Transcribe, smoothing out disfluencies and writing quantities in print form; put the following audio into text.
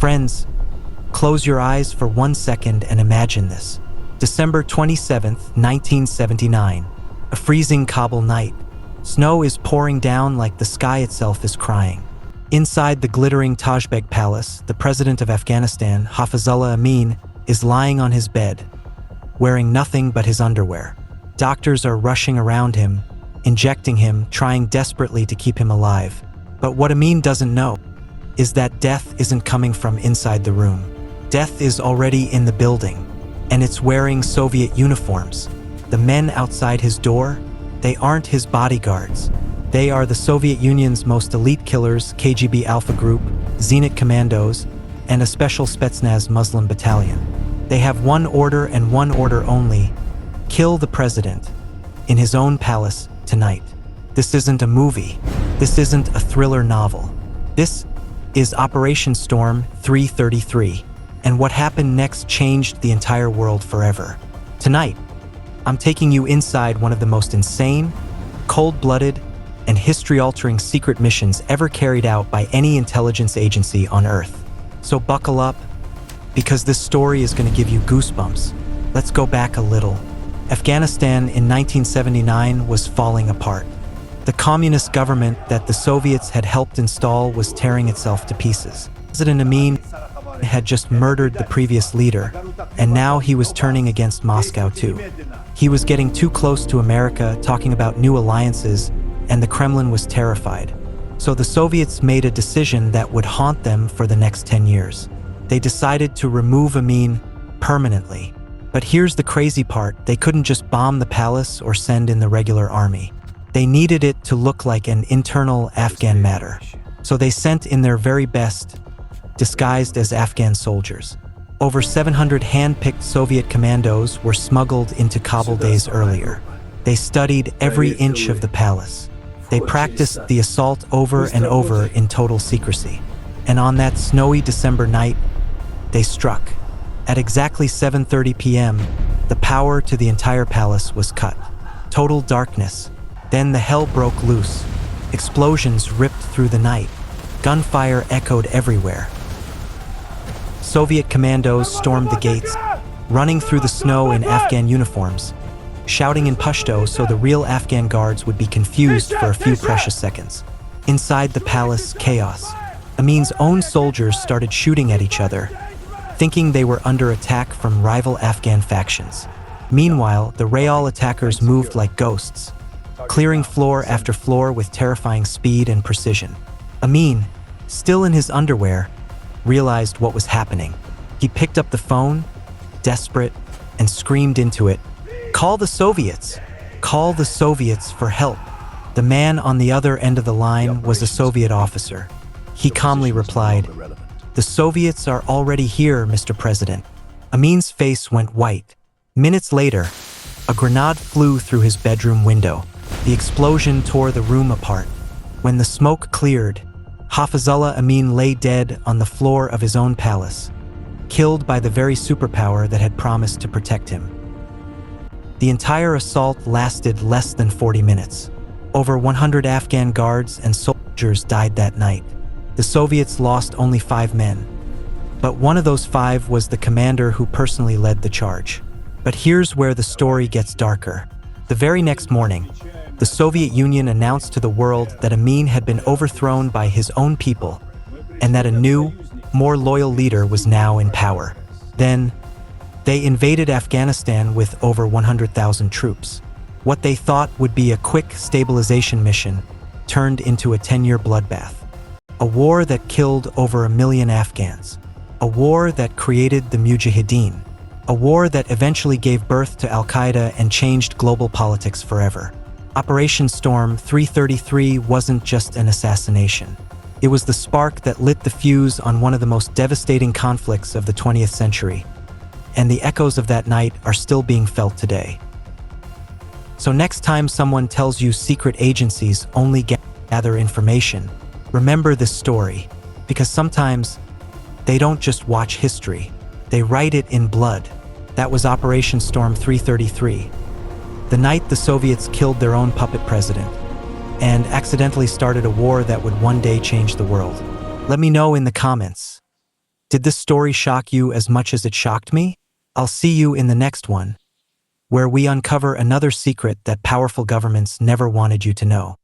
Friends, close your eyes for 1 second and imagine this. December 27th, 1979. A freezing Kabul night. Snow is pouring down like the sky itself is crying. Inside the glittering Tajbeg palace, the President of Afghanistan, Hafizullah Amin, is lying on his bed, wearing nothing but his underwear. Doctors are rushing around him, injecting him, trying desperately to keep him alive. But what Amin doesn't know is that death isn't coming from inside the room. Death is already in the building, and it's wearing Soviet uniforms. The men outside his door, they aren't his bodyguards. They are the Soviet Union's most elite killers, KGB Alpha Group, Zenit commandos, and a special Spetsnaz Muslim battalion. They have one order and one order only: kill the president in his own palace tonight. This isn't a movie. This isn't a thriller novel. This is Operation Storm 333, and what happened next changed the entire world forever. Tonight, I'm taking you inside one of the most insane, cold-blooded, and history-altering secret missions ever carried out by any intelligence agency on Earth. So buckle up, because this story is going to give you goosebumps. Let's go back a little. Afghanistan in 1979 was falling apart. The communist government that the Soviets had helped install was tearing itself to pieces. President Amin had just murdered the previous leader, and now he was turning against Moscow too. He was getting too close to America, talking about new alliances, and the Kremlin was terrified. So the Soviets made a decision that would haunt them for the next 10 years. They decided to remove Amin permanently. But here's the crazy part: they couldn't just bomb the palace or send in the regular army. They needed it to look like an internal Afghan matter. So they sent in their very best, disguised as Afghan soldiers. Over 700 hand-picked Soviet commandos were smuggled into Kabul days earlier. They studied every inch of the palace. They practiced the assault over and over in total secrecy. And on that snowy December night, they struck. At exactly 7:30 p.m., the power to the entire palace was cut. Total darkness. Then the hell broke loose. Explosions ripped through the night. Gunfire echoed everywhere. Soviet commandos stormed the gates, running through the snow in Afghan uniforms, shouting in Pashto so the real Afghan guards would be confused for a few precious seconds. Inside the palace, chaos. Amin's own soldiers started shooting at each other, thinking they were under attack from rival Afghan factions. Meanwhile, the Rayal attackers moved like ghosts, clearing floor after floor with terrifying speed and precision. Amin, still in his underwear, realized what was happening. He picked up the phone, desperate, and screamed into it, "Call the Soviets! Call the Soviets for help!" The man on the other end of the line was a Soviet officer. He calmly replied, "The Soviets are already here, Mr. President." Amin's face went white. Minutes later, a grenade flew through his bedroom window. The explosion tore the room apart. When the smoke cleared, Hafizullah Amin lay dead on the floor of his own palace, killed by the very superpower that had promised to protect him. The entire assault lasted less than 40 minutes. Over 100 Afghan guards and soldiers died that night. The Soviets lost only 5 men. But one of those 5 was the commander who personally led the charge. But here's where the story gets darker. The very next morning, the Soviet Union announced to the world that Amin had been overthrown by his own people, and that a new, more loyal leader was now in power. Then, they invaded Afghanistan with over 100,000 troops. What they thought would be a quick stabilization mission turned into a 10-year bloodbath. A war that killed over 1 million Afghans. A war that created the Mujahideen. A war that eventually gave birth to Al-Qaeda and changed global politics forever. Operation Storm 333 wasn't just an assassination. It was the spark that lit the fuse on one of the most devastating conflicts of the 20th century. And the echoes of that night are still being felt today. So next time someone tells you secret agencies only gather information, remember this story, because sometimes they don't just watch history, they write it in blood. That was Operation Storm 333. The night the Soviets killed their own puppet president and accidentally started a war that would one day change the world. Let me know in the comments. Did this story shock you as much as it shocked me? I'll see you in the next one, where we uncover another secret that powerful governments never wanted you to know.